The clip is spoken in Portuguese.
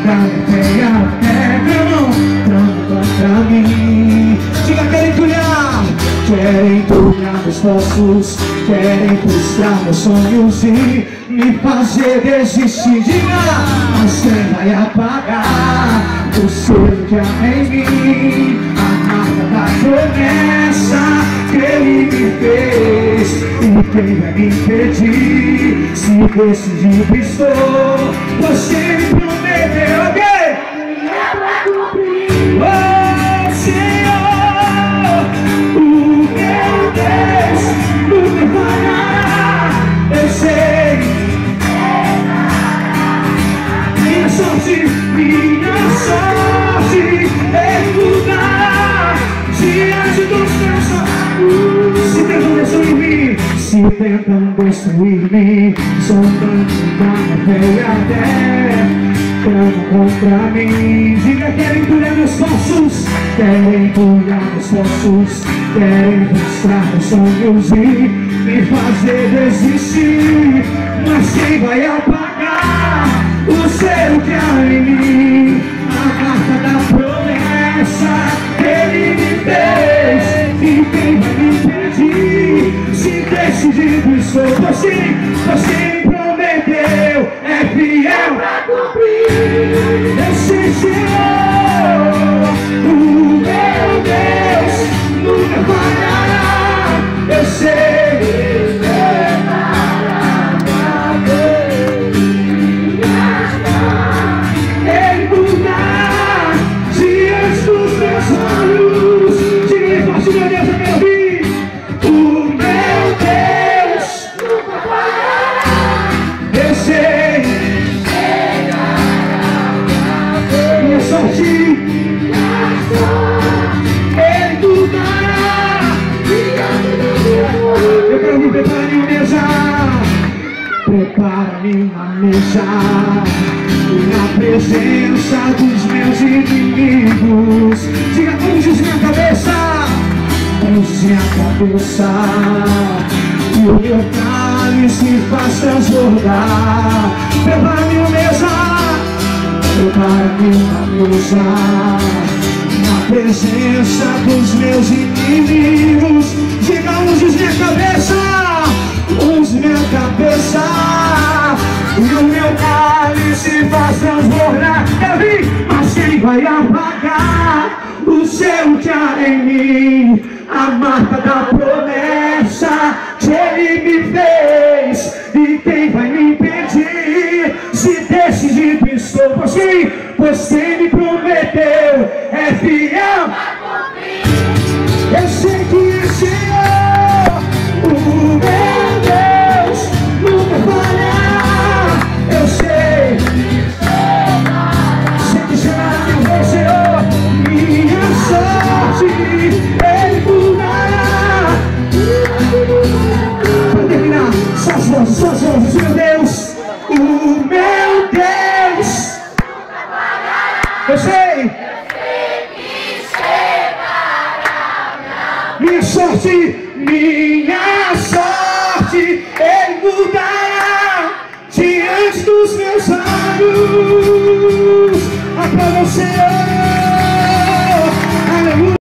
da minha fé e até meu nome contra mim. Diga, querem entulhar, querem entulhar meus poços, querem frustrar meus sonhos e me fazer desistir. Diga, mas quem vai apagar o selo que há em mim, a marca da promessa que ele me fez? E quem vai me impedir se decidido estou? Você me prometeu alguém é pra cumprir. Oh Senhor, o meu Deus nunca falhará. Eu sei, minha sorte é mudar diante dos meus olhos. Se tentam destruir-me, se tentam destruir-me, sondando da minha fé e até clamam contra mim. Diga, querem entulhar meus poços, querem entulhar meus poços, querem frustrar meus sonhos e me fazer desistir. Mas quem vai apagar o selo que há em mim, a carta da promessa que ele me fez? E quem vai me impedir se decidido estou? Você me prometeu, é fiel pra cumprir. Eu sei, Senhor, o meu Deus nunca falhará. Eu sei, prepara-me uma mesa na presença dos meus inimigos. Diga, unge minha cabeça, unge minha cabeça, e o meu cálice faz transbordar. Prepara-me uma mesa, prepara-me uma mesa na presença dos meus inimigos. Diga, unge minha cabeça, unge minha cabeça, e o meu cálice faz transbordar. Eu vi, mas quem vai apagar o selo que há em mim, a marca da promessa que ele me fez? E quem vai me impedir se decidido estou? Você me prometeu, é fiel. Eu sei que é Senhor, o meu Deus nunca falhará. Eu sei, sempre será meu Deus, Senhor, minha sorte ele mudará. Para terminar, só as vozes, meu Deus, o meu Deus nunca falhará. Eu sei que chegará minha sorte, ele mudará diante dos meus olhos. Aplauda o Senhor.